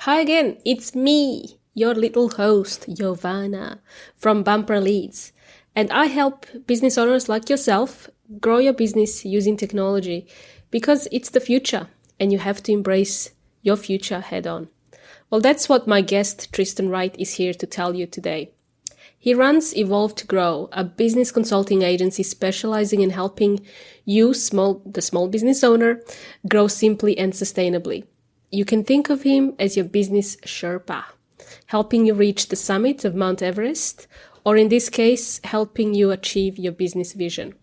Hi again, it's me, your little host, Giovanna, from Bumper Leads. And I help business owners like yourself grow your business using technology because it's the future and you have to embrace your future head on. Well, that's what my guest, Tristan Wright, is here to tell you today. He runs Evolve to Grow, a business consulting agency specializing in helping you, the small business owner, grow simply and sustainably. You can think of him as your business Sherpa, helping you reach the summit of Mount Everest, or in this case, helping you achieve your business vision.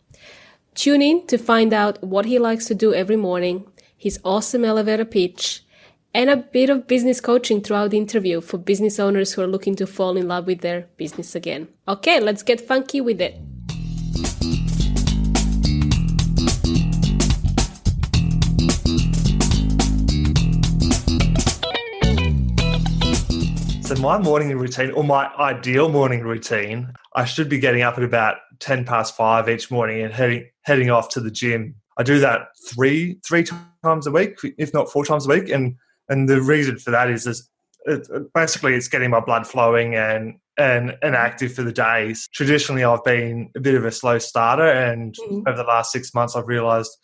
Tune in to find out what he likes to do every morning, his awesome elevator pitch, and a bit of business coaching throughout the interview for business owners who are looking to fall in love with their business again. Okay, let's get funky with it. So my morning routine, or my ideal morning routine, I should be getting up at about 10 past 5 each morning and heading off to the gym. I do that three times a week, if not 4 times a week. And the reason for that is basically it's getting my blood flowing and active for the days. Traditionally, I've been a bit of a slow starter, and over the last 6 months, I've realised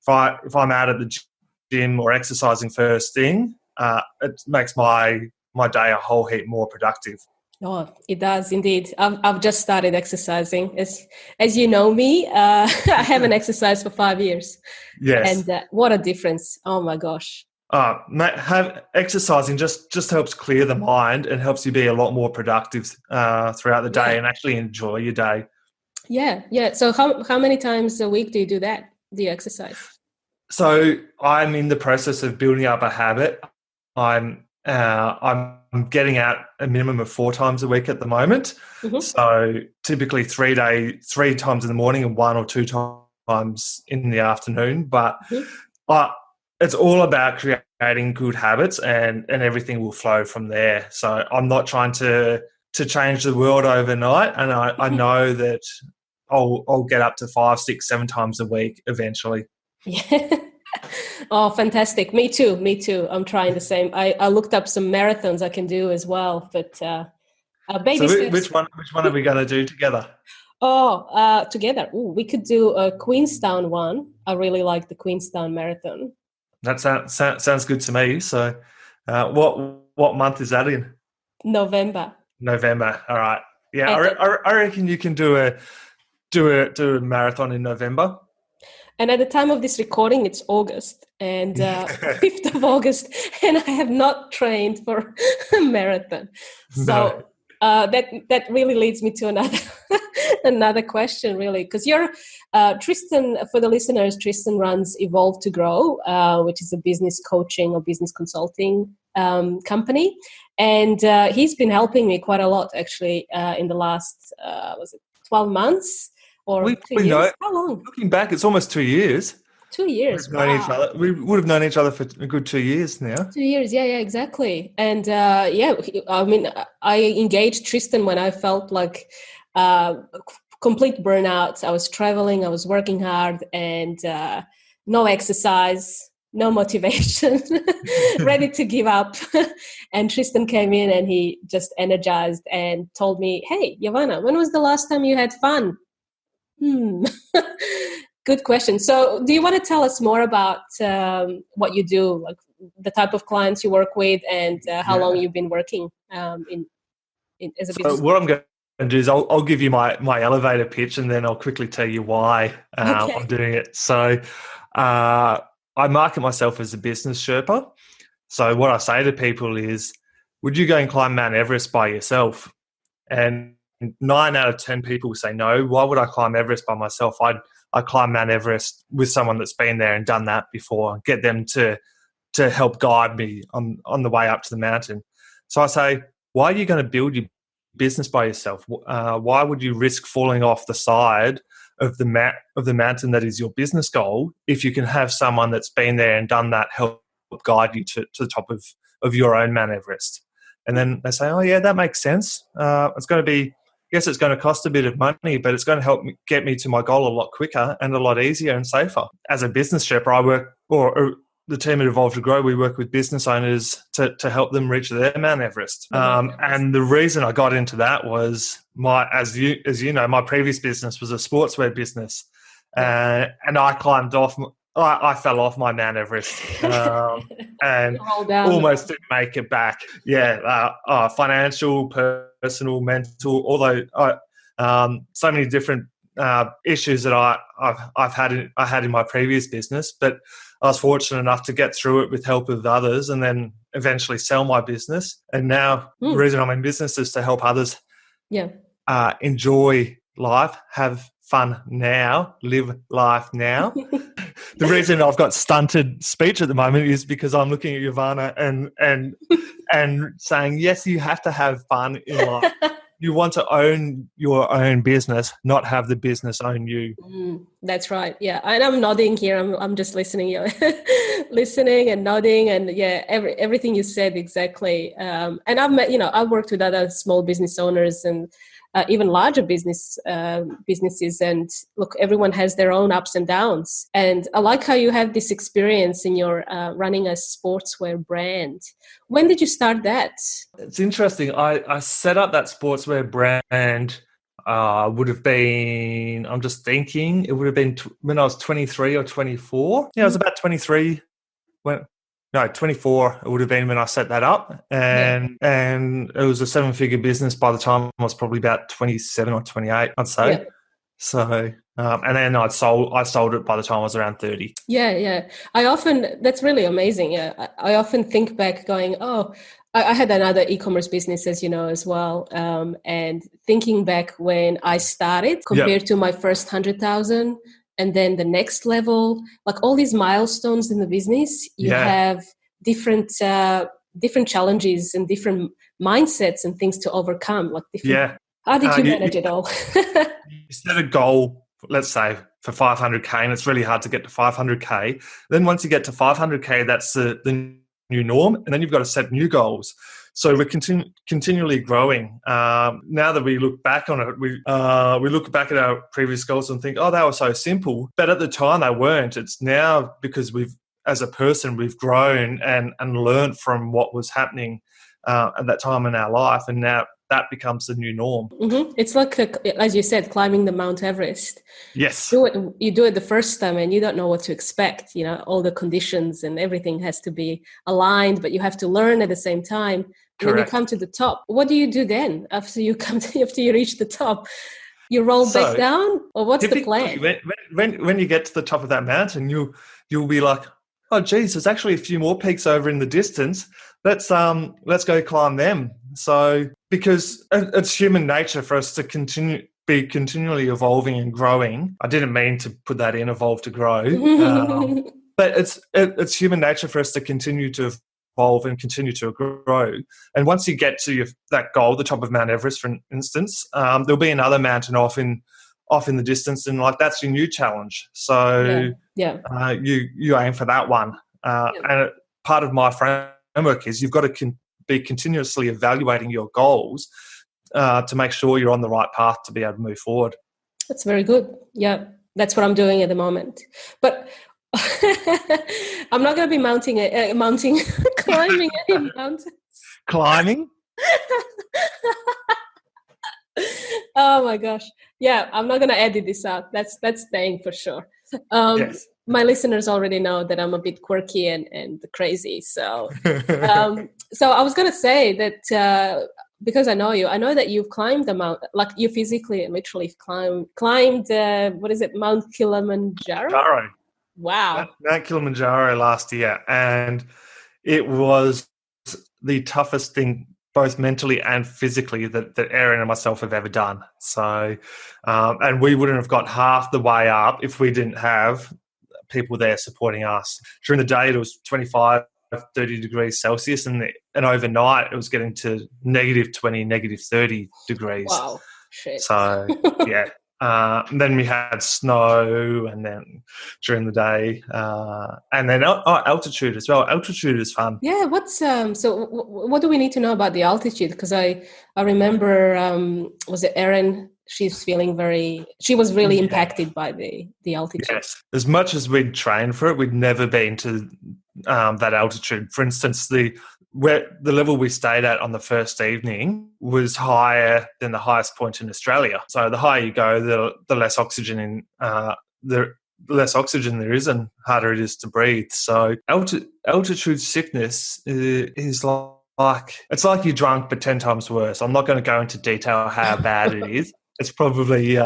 if I'm out at the gym or exercising first thing, it makes my day a whole heap more productive. Oh, it does indeed. I've just started exercising. As you know me, I haven't exercised for 5 years. Yes. And what a difference. Oh my gosh. Exercising just helps clear the mind and helps you be a lot more productive throughout the day and actually enjoy your day. Yeah. So how many times a week do you do that? Do you exercise? So I'm in the process of building up a habit. I'm getting out a minimum of 4 times a week at the moment. Mm-hmm. So typically 3 times in the morning and 1 or 2 times in the afternoon. But it's all about creating good habits, and everything will flow from there. So I'm not trying to change the world overnight, and I know that I'll get up to 5, 6, 7 times a week eventually. Yeah. Oh, fantastic. Me too. I'm trying the same. I looked up some marathons I can do as well, but baby steps. Which one are we going to do together? Together. Ooh, we could do a Queenstown one. I really like the Queenstown Marathon. That sounds good to me. So what month is that in? November. All right. Yeah, I reckon you can do a marathon in November. And at the time of this recording, it's August, and 5th of August, and I have not trained for a marathon. So that really leads me to another question, really, because you're Tristan. For the listeners, Tristan runs Evolve to Grow, which is a business coaching or business consulting company, and he's been helping me quite a lot, actually, in the last 12 months. Or 2 years? How long? Looking back, it's almost 2 years. 2 years. We would have known each other for a good 2 years now. 2 years, yeah, exactly. And I engaged Tristan when I felt like complete burnout. I was traveling, I was working hard, and no exercise, no motivation, ready to give up. And Tristan came in and he just energized and told me, "Hey, Giovanna, when was the last time you had fun?" Good question. So do you want to tell us more about what you do, like the type of clients you work with, and how long you've been working in as a business? So what I'm going to do is I'll give you my elevator pitch, and then I'll quickly tell you why I'm doing it. So I market myself as a business Sherpa. So what I say to people is, would you go and climb Mount Everest by yourself? And 9 out of 10 people say no. Why would I climb Everest by myself? I'd climb Mount Everest with someone that's been there and done that before, get them to help guide me on the way up to the mountain. So I say, why are you going to build your business by yourself? Why would you risk falling off the side of the mountain that is your business goal if you can have someone that's been there and done that help guide you to the top of your own Mount Everest? And then they say, oh yeah, that makes sense. It's going to cost a bit of money, but it's going to help me get me to my goal a lot quicker and a lot easier and safer. As a business Sherpa, I work, or the team at Evolve to Grow, we work with business owners to help them reach their Mount Everest. And the reason I got into that was as you know, my previous business was a sportswear business, and I climbed off. I fell off my Mount Everest and almost didn't make it back. Financial, personal, mental, although so many different issues that I had in my previous business, but I was fortunate enough to get through it with help of others and then eventually sell my business. And now the reason I'm in business is to help others enjoy life, have fun now, live life now. The reason I've got stunted speech at the moment is because I'm looking at Giovanna and saying, yes, you have to have fun in life. You want to own your own business, not have the business own you. That's right. Yeah, and I'm nodding here. I'm just listening, listening and nodding, and everything you said exactly. And I've met, I've worked with other small business owners and even larger businesses. And look, everyone has their own ups and downs. And I like how you have this experience in your running a sportswear brand. When did you start that? It's interesting. I set up that sportswear brand would have been, I'm just thinking, it would have been when I was 23 or 24. Yeah, I was about 23 24 it would have been when I set that up, and it was a 7-figure business by the time I was probably about 27 or 28, I'd say. Yeah. So, and then I sold it by the time I was around 30. Yeah. That's really amazing. Yeah. I often think back going, I had another e-commerce business, as you know, as well. And thinking back when I started compared to my first 100,000, and then the next level, like all these milestones in the business, you have different challenges and different mindsets and things to overcome. Like how did you manage it all? You set a goal, let's say, for 500K, and it's really hard to get to 500K. Then once you get to 500K, that's the new norm, and then you've got to set new goals. So we're continually growing. Now that we look back on it, we look back at our previous goals and think, they were so simple. But at the time, they weren't. It's now because as a person, we've grown and learned from what was happening at that time in our life, and now that becomes the new norm. Mm-hmm. It's like, as you said, climbing the Mount Everest. Yes. You do it the first time and you don't know what to expect. All the conditions and everything has to be aligned, but you have to learn at the same time. And then you come to the top. What do you do then after you reach the top? You roll back down, or what's the plan? When you get to the top of that mountain, you'll be like, oh geez, there's actually a few more peaks over in the distance. Let's go climb them. So because it's human nature for us to be continually evolving and growing. I didn't mean to put that in, evolve to grow, but it's human nature for us to continue to evolve and continue to grow. And once you get to that goal, the top of Mount Everest, for instance, there'll be another mountain off in the distance, and like that's your new challenge. So you aim for that one. And part of my framework is you've got to be continuously evaluating your goals to make sure you're on the right path to be able to move forward. That's very good. Yeah, that's what I'm doing at the moment. But I'm not going to be climbing any mountains. Climbing? Oh my gosh. Yeah, I'm not going to edit this out. That's staying for sure. Yes. My listeners already know that I'm a bit quirky and crazy. So so I was going to say that because I know that you've climbed the mountain, like you physically and literally climbed what is it, Mount Kilimanjaro? Wow. Mount Kilimanjaro last year, and it was the toughest thing, both mentally and physically, that Erin and myself have ever done. So, and we wouldn't have got half the way up if we didn't have people there supporting us. During the day, it was 25, 30 degrees Celsius, and overnight it was getting to -20, -30 degrees. Wow. Shit. So, yeah. And then we had snow, and then during the day, and then altitude as well. Altitude is fun. Yeah. What do we need to know about the altitude? Because I remember, was it Erin she's feeling she was really impacted by the altitude. Yes. As much as we'd trained for it, we'd never been to that altitude. For instance, the level we stayed at on the first evening was higher than the highest point in Australia. So the higher you go, the less oxygen the less oxygen there is and harder it is to breathe. So altitude sickness is like it's like you're drunk but 10 times worse. I'm not going to go into detail how bad it is. It's probably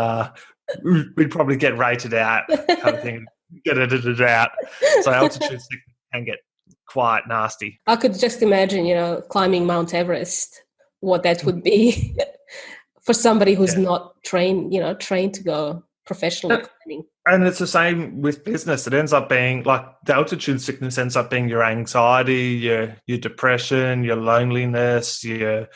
we'd probably get rated out kind of thing, get edited out. So altitude sickness can get quite nasty. I could just imagine, climbing Mount Everest, what that would be for somebody who's not trained to go professionally climbing. And it's the same with business. It ends up being like the altitude sickness ends up being your anxiety, your depression, your loneliness, your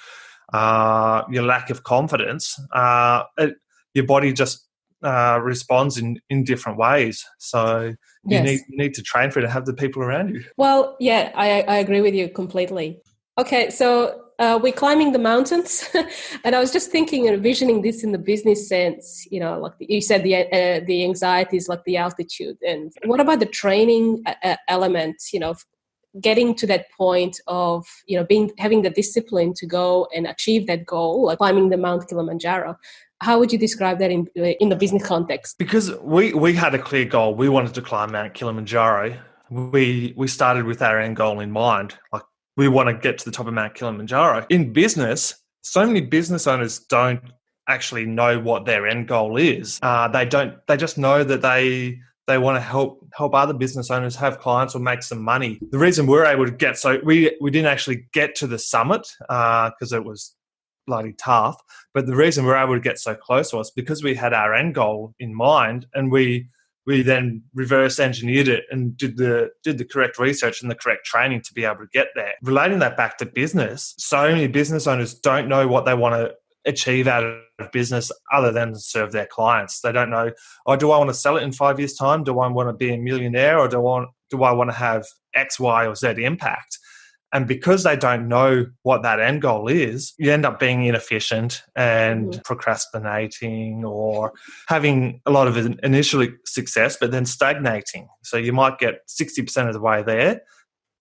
lack of confidence. Your body just responds in different ways. So you need to train for it and have the people around you. Well, yeah, I agree with you completely. Okay, so we're climbing the mountains, and I was just thinking and envisioning this in the business sense. Like you said, the anxiety is like the altitude, and what about the training element? Getting to that point of having the discipline to go and achieve that goal, like climbing the Mount Kilimanjaro. How would you describe that in the business context? Because we had a clear goal. We wanted to climb Mount Kilimanjaro. We started with our end goal in mind. Like, we want to get to the top of Mount Kilimanjaro. In business, so many business owners don't actually know what their end goal is. They just know that they want to help other business owners have clients or make some money. The reason we're able to we didn't actually get to the summit because it was bloody tough. But the reason we're able to get so close was because we had our end goal in mind, and we then reverse engineered it and did the correct research and the correct training to be able to get there. Relating that back to business, so many business owners don't know what they want to achieve out of business other than serve their clients. They don't know, do I want to sell it in 5 years' time? Do I want to be a millionaire, or do I want to have X, Y, or Z impact? And because they don't know what that end goal is, you end up being inefficient and procrastinating, or having a lot of initial success, but then stagnating. So you might get 60% of the way there,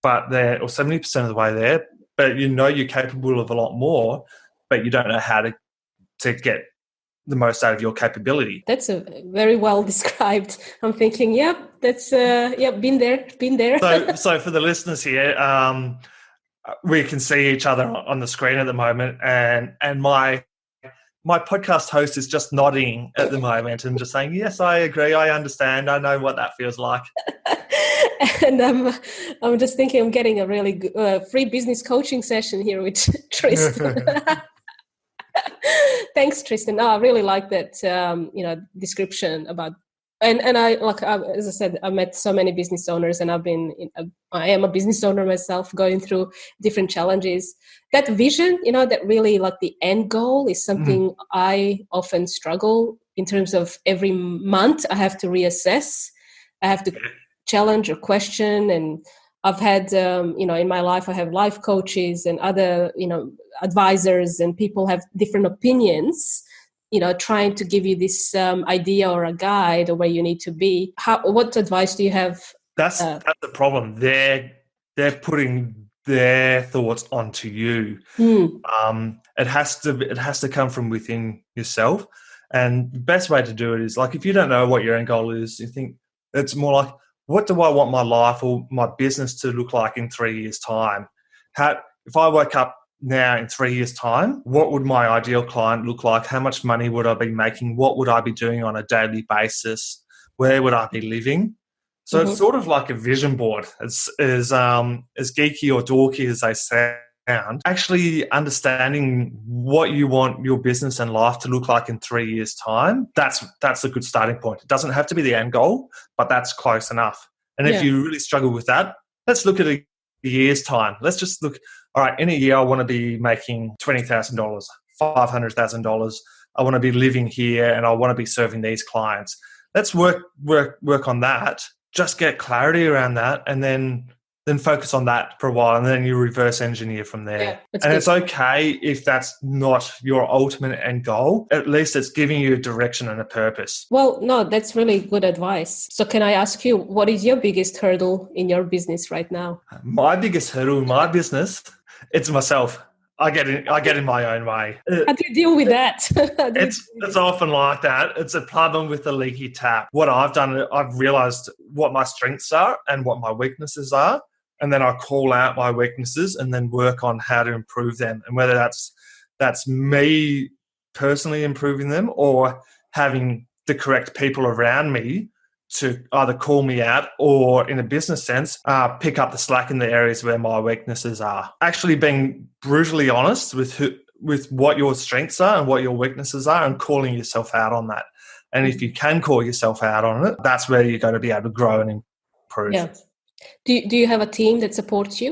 or 70% of the way there, but you're capable of a lot more, but you don't know how to get the most out of your capability. That's a very well described. I'm thinking, that's been there. So for the listeners here, we can see each other on the screen at the moment, and my podcast host is just nodding at the moment and just saying, yes, I agree, I understand, I know what that feels like. And I'm just thinking I'm getting a really good, free business coaching session here with Tristan. Thanks, Tristan. I really like that description about. And I as I said, I met so many business owners, and I am a business owner myself, going through different challenges. That vision, that really like the end goal is something I often struggle in terms of every month. I have to reassess. I have to challenge or question. And I've had, in my life, I have life coaches and other, advisors, and people have different opinions, trying to give you this idea or a guide of where you need to be. What advice do you have? That's the problem. They're putting their thoughts onto you. It has to come from within yourself. And the best way to do it is, like, if you don't know what your end goal is, you think it's more like, what do I want my life or my business to look like in 3 years' time? If I woke up now in 3 years' time, what would my ideal client look like? How much money would I be making? What would I be doing on a daily basis? Where would I be living? So it's sort of like a vision board. It's as geeky or dorky as they sound. Actually understanding what you want your business and life to look like in 3 years' time, that's a good starting point. It doesn't have to be the end goal, but that's close enough. And if you really struggle with that, let's look at a year's time. Let's just look, all right, in a year I want to be making $20,000, $500,000. I want to be living here and I want to be serving these clients. Let's work on that. Just get clarity around that, and then then focus on that for a while, and then you reverse engineer from there. Yeah, and good. It's okay if that's not your ultimate end goal. At least it's giving you a direction and a purpose. Well, no, that's really good advice. So can I ask you, what is your biggest hurdle in your business right now? My biggest hurdle in my business, it's myself. I get in my own way. How do you deal with that? It's often like that. It's a plumber with a leaky tap. What I've done, I've realized what my strengths are and what my weaknesses are. And then I call out my weaknesses and then work on how to improve them. And whether that's me personally improving them or having the correct people around me to either call me out or, in a business sense, pick up the slack in the areas where my weaknesses are. Actually being brutally honest with what your strengths are and what your weaknesses are and calling yourself out on that. And if you can call yourself out on it, that's where you're going to be able to grow and improve. Yeah. Do you have a team that supports you?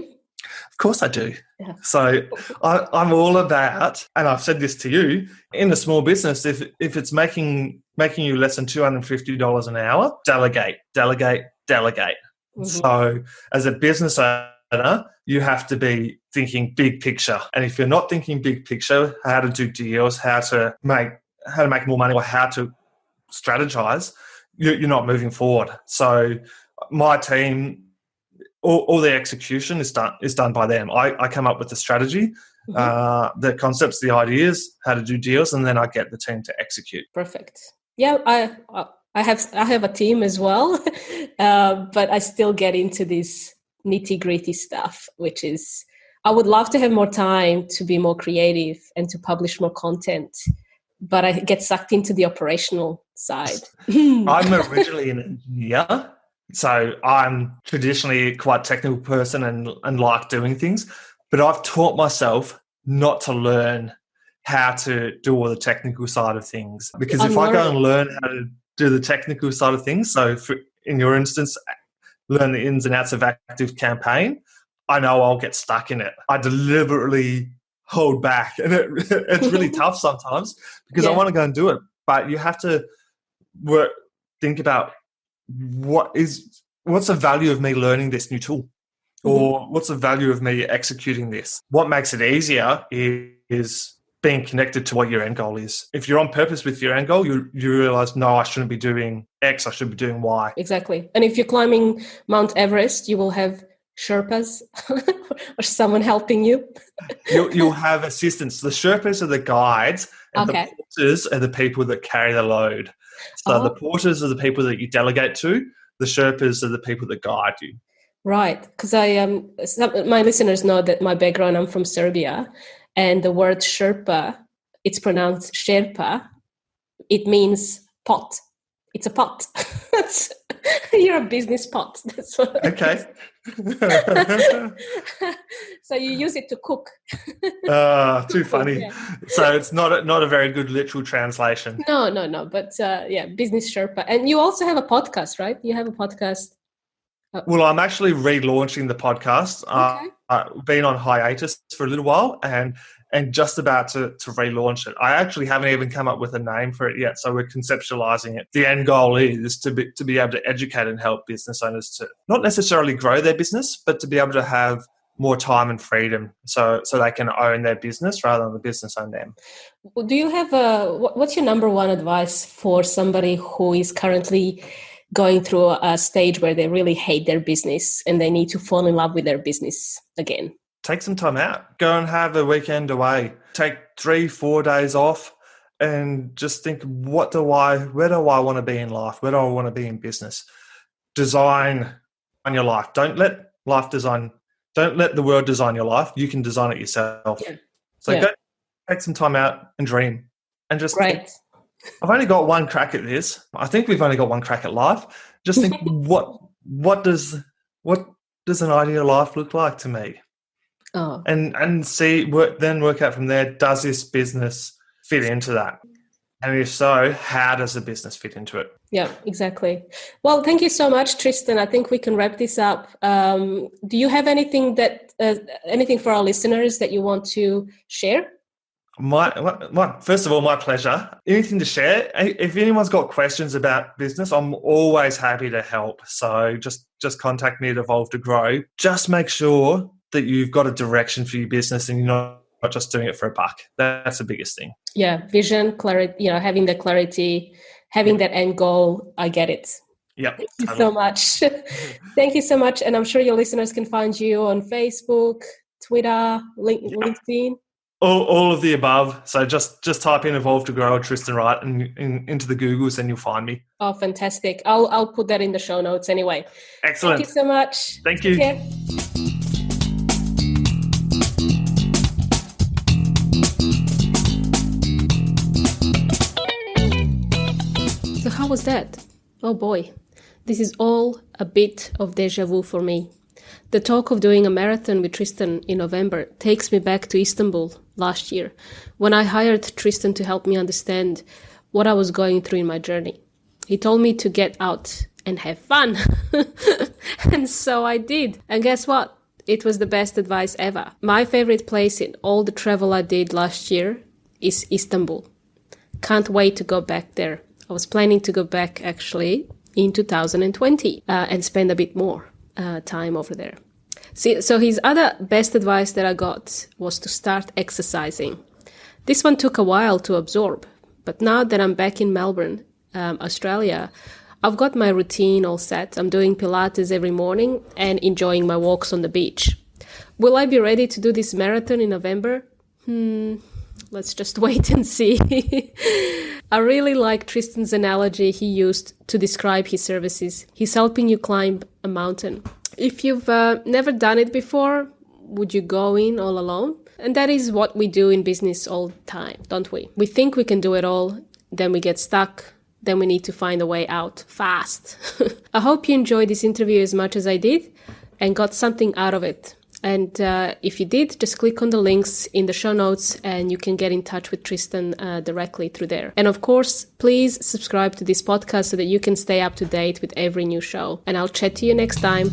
Of course I do. Yeah. So I'm all about, and I've said this to you, in a small business, if it's making you less than $250 an hour, delegate. Mm-hmm. So as a business owner, you have to be thinking big picture. And if you're not thinking big picture, how to do deals, how to make more money, or how to strategize, you're not moving forward. So my team, all the execution is done by them. I come up with the strategy, mm-hmm. The concepts, the ideas, how to do deals, and then I get the team to execute. Perfect. Yeah, I have a team as well, but I still get into this nitty-gritty stuff, which is I would love to have more time to be more creative and to publish more content, but I get sucked into the operational side. I'm originally an engineer. So I'm traditionally quite a technical person and like doing things, but I've taught myself not to learn how to do all the technical side of things. Because if I go and learn how to do the technical side of things, so in your instance, learn the ins and outs of Active Campaign, I know I'll get stuck in it. I deliberately hold back, and it's really tough sometimes because I want to go and do it. But you have to think about what's the value of me learning this new tool, or what's the value of me executing this? What makes it easier is being connected to what your end goal is. If you're on purpose with your end goal, you realize, no, I shouldn't be doing X, I should be doing Y. Exactly. And if you're climbing Mount Everest, you will have Sherpas or someone helping you. You'll have assistants. The Sherpas are the guides, and the porters are the people that carry the load. So the porters are the people that you delegate to. The Sherpas are the people that guide you. Right. Because my listeners know that my background, I'm from Serbia, and the word Sherpa, it's pronounced Sherpa. It means pot. It's a pot. You're a business pot. That's what. Okay. So you use it to cook. Too funny. Yeah. So it's not a very good literal translation. No. But Business Sherpa. And you also have a podcast, right? You have a podcast. Well, I'm actually relaunching the podcast. I've been on hiatus for a little while and just about to relaunch it. I actually haven't even come up with a name for it yet, so we're conceptualizing it. The end goal is to be able to educate and help business owners to not necessarily grow their business, but to be able to have more time and freedom so they can own their business rather than the business own them. Do you have what's your number one advice for somebody who is currently going through a stage where they really hate their business and they need to fall in love with their business again? Take some time out. Go and have a weekend away. Take 3-4 days off and just think, where do I want to be in life? Where do I want to be in business? Design on your life. Don't let the world design your life. You can design it yourself. Yeah. So go take some time out and dream. And just think, I've only got one crack at this. I think we've only got one crack at life. Just think, what does an ideal life look like to me? And see, then work out from there, does this business fit into that? And if so, how does the business fit into it? Yeah, exactly. Well, thank you so much, Tristan. I think we can wrap this up. Do you have anything for our listeners that you want to share? First of all, my pleasure. Anything to share? If anyone's got questions about business, I'm always happy to help. So just contact me at Evolve to Grow. Just make sure that you've got a direction for your business and you're not just doing it for a buck. That's the biggest thing. Yeah, vision, clarity, having the clarity, having that end goal. I get it. Yep. Thank you so much. Thank you so much. And I'm sure your listeners can find you on Facebook, Twitter, LinkedIn. All of the above. So just type in Evolve to Grow or Tristan Wright and into the Googles and you'll find me. Oh, fantastic. I'll put that in the show notes anyway. Excellent. Thank you so much. Thank you. Take care. So how was that? Oh boy, this is all a bit of deja vu for me. The talk of doing a marathon with Tristan in November takes me back to Istanbul last year, when I hired Tristan to help me understand what I was going through in my journey. He told me to get out and have fun. And so I did. And guess what? It was the best advice ever. My favorite place in all the travel I did last year is Istanbul. Can't wait to go back there. I was planning to go back actually in 2020 and spend a bit more time over there. See, so his other best advice that I got was to start exercising. This one took a while to absorb, but now that I'm back in Melbourne, Australia, I've got my routine all set. I'm doing Pilates every morning and enjoying my walks on the beach. Will I be ready to do this marathon in November? Let's just wait and see. I really like Tristan's analogy he used to describe his services. He's helping you climb a mountain. If you've never done it before, would you go in all alone? And that is what we do in business all the time, don't we? We think we can do it all, then we get stuck, then we need to find a way out fast. I hope you enjoyed this interview as much as I did and got something out of it. And if you did, just click on the links in the show notes and you can get in touch with Tristan directly through there. And of course, please subscribe to this podcast so that you can stay up to date with every new show. And I'll chat to you next time.